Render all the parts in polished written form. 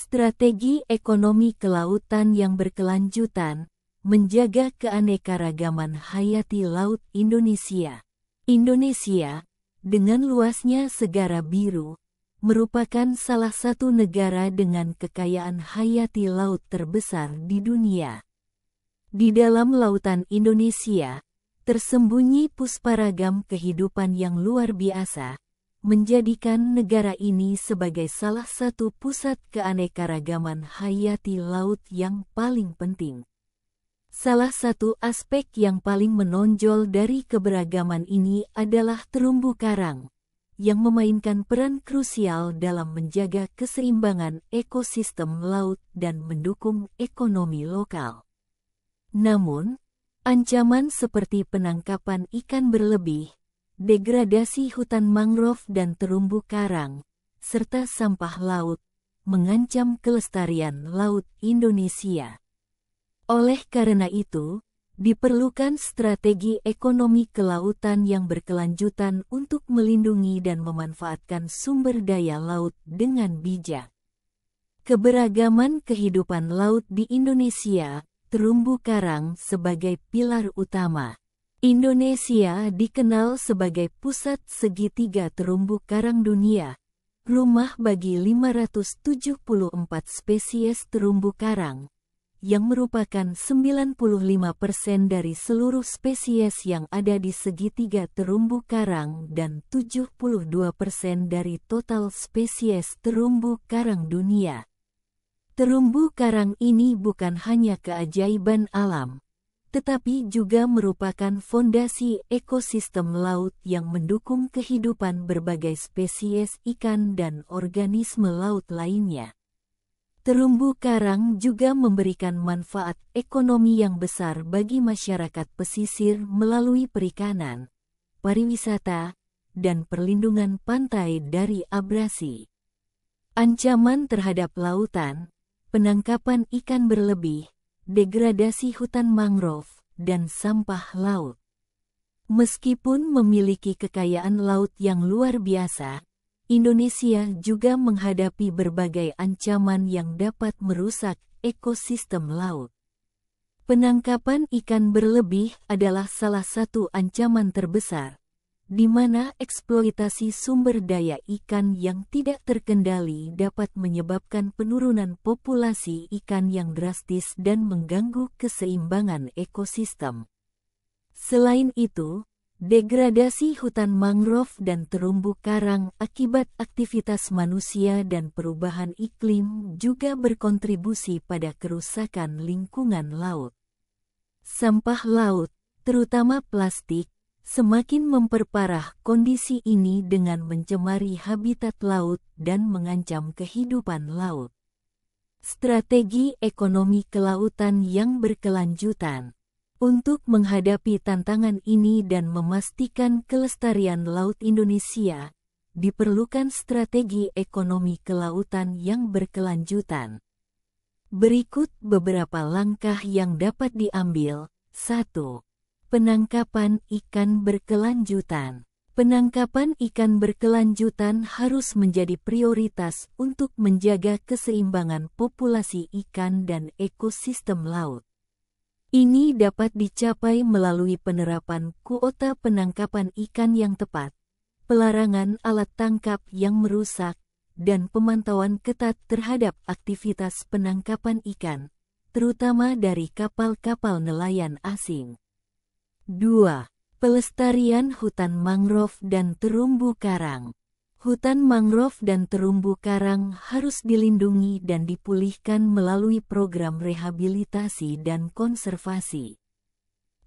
Strategi ekonomi kelautan yang berkelanjutan, menjaga keanekaragaman hayati laut Indonesia. Indonesia, dengan luasnya Segara Biru, merupakan salah satu negara dengan kekayaan hayati laut terbesar di dunia. Di dalam lautan Indonesia, tersembunyi pusparagam kehidupan yang luar biasa, menjadikan negara ini sebagai salah satu pusat keanekaragaman hayati laut yang paling penting. Salah satu aspek yang paling menonjol dari keberagaman ini adalah terumbu karang, yang memainkan peran krusial dalam menjaga keseimbangan ekosistem laut dan mendukung ekonomi lokal. Namun, ancaman seperti penangkapan ikan berlebih, degradasi hutan mangrove dan terumbu karang, serta sampah laut, mengancam kelestarian laut Indonesia. Oleh karena itu, diperlukan strategi ekonomi kelautan yang berkelanjutan untuk melindungi dan memanfaatkan sumber daya laut dengan bijak. Keberagaman kehidupan laut di Indonesia, terumbu karang sebagai pilar utama. Indonesia dikenal sebagai pusat segitiga terumbu karang dunia, rumah bagi 574 spesies terumbu karang, yang merupakan 95% dari seluruh spesies yang ada di segitiga terumbu karang dan 72% dari total spesies terumbu karang dunia. Terumbu karang ini bukan hanya keajaiban alam, tetapi juga merupakan fondasi ekosistem laut yang mendukung kehidupan berbagai spesies ikan dan organisme laut lainnya. Terumbu karang juga memberikan manfaat ekonomi yang besar bagi masyarakat pesisir melalui perikanan, pariwisata, dan perlindungan pantai dari abrasi. Ancaman terhadap lautan, penangkapan ikan berlebih, degradasi hutan mangrove, dan sampah laut. Meskipun memiliki kekayaan laut yang luar biasa, Indonesia juga menghadapi berbagai ancaman yang dapat merusak ekosistem laut. Penangkapan ikan berlebih adalah salah satu ancaman terbesar, di mana eksploitasi sumber daya ikan yang tidak terkendali dapat menyebabkan penurunan populasi ikan yang drastis dan mengganggu keseimbangan ekosistem. Selain itu, degradasi hutan mangrove dan terumbu karang akibat aktivitas manusia dan perubahan iklim juga berkontribusi pada kerusakan lingkungan laut. Sampah laut, terutama plastik, semakin memperparah kondisi ini dengan mencemari habitat laut dan mengancam kehidupan laut. Strategi ekonomi kelautan yang berkelanjutan. Untuk menghadapi tantangan ini dan memastikan kelestarian laut Indonesia, diperlukan strategi ekonomi kelautan yang berkelanjutan. Berikut beberapa langkah yang dapat diambil. 1. Penangkapan ikan berkelanjutan. Penangkapan ikan berkelanjutan harus menjadi prioritas untuk menjaga keseimbangan populasi ikan dan ekosistem laut. Ini dapat dicapai melalui penerapan kuota penangkapan ikan yang tepat, pelarangan alat tangkap yang merusak, dan pemantauan ketat terhadap aktivitas penangkapan ikan, terutama dari kapal-kapal nelayan asing. 2. Pelestarian hutan mangrove dan terumbu karang. Hutan mangrove dan terumbu karang harus dilindungi dan dipulihkan melalui program rehabilitasi dan konservasi.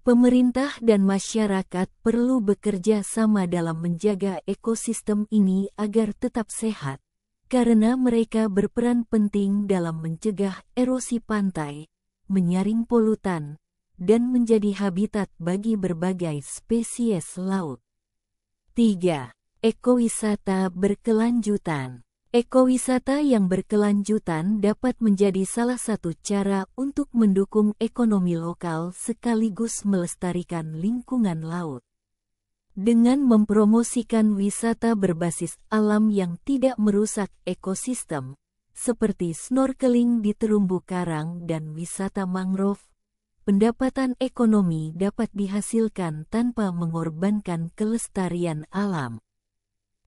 Pemerintah dan masyarakat perlu bekerja sama dalam menjaga ekosistem ini agar tetap sehat, karena mereka berperan penting dalam mencegah erosi pantai, menyaring polutan, dan menjadi habitat bagi berbagai spesies laut. 3. Ekowisata berkelanjutan. Ekowisata yang berkelanjutan dapat menjadi salah satu cara untuk mendukung ekonomi lokal sekaligus melestarikan lingkungan laut. Dengan mempromosikan wisata berbasis alam yang tidak merusak ekosistem, seperti snorkeling di terumbu karang dan wisata mangrove, pendapatan ekonomi dapat dihasilkan tanpa mengorbankan kelestarian alam.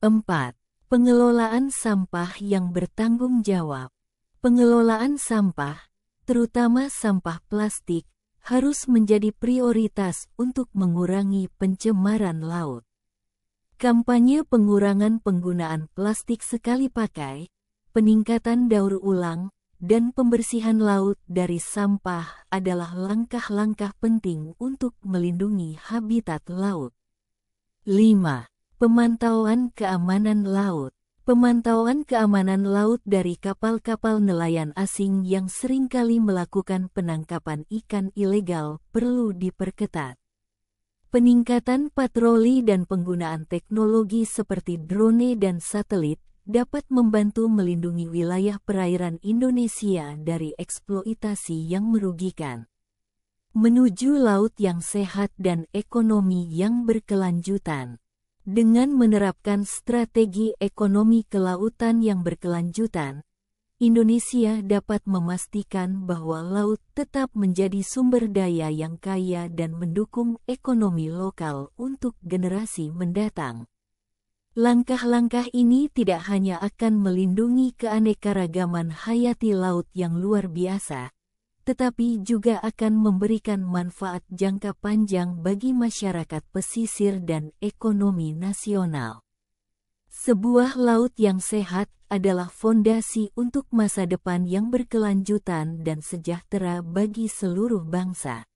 4. Pengelolaan sampah yang bertanggung jawab. Pengelolaan sampah, terutama sampah plastik, harus menjadi prioritas untuk mengurangi pencemaran laut. Kampanye pengurangan penggunaan plastik sekali pakai, peningkatan daur ulang, dan pembersihan laut dari sampah adalah langkah-langkah penting untuk melindungi habitat laut. 5. Pemantauan keamanan laut. Pemantauan keamanan laut dari kapal-kapal nelayan asing yang seringkali melakukan penangkapan ikan ilegal perlu diperketat. Peningkatan patroli dan penggunaan teknologi seperti drone dan satelit dapat membantu melindungi wilayah perairan Indonesia dari eksploitasi yang merugikan. Menuju laut yang sehat dan ekonomi yang berkelanjutan. Dengan menerapkan strategi ekonomi kelautan yang berkelanjutan, Indonesia dapat memastikan bahwa laut tetap menjadi sumber daya yang kaya dan mendukung ekonomi lokal untuk generasi mendatang. Langkah-langkah ini tidak hanya akan melindungi keanekaragaman hayati laut yang luar biasa, tetapi juga akan memberikan manfaat jangka panjang bagi masyarakat pesisir dan ekonomi nasional. Sebuah laut yang sehat adalah fondasi untuk masa depan yang berkelanjutan dan sejahtera bagi seluruh bangsa.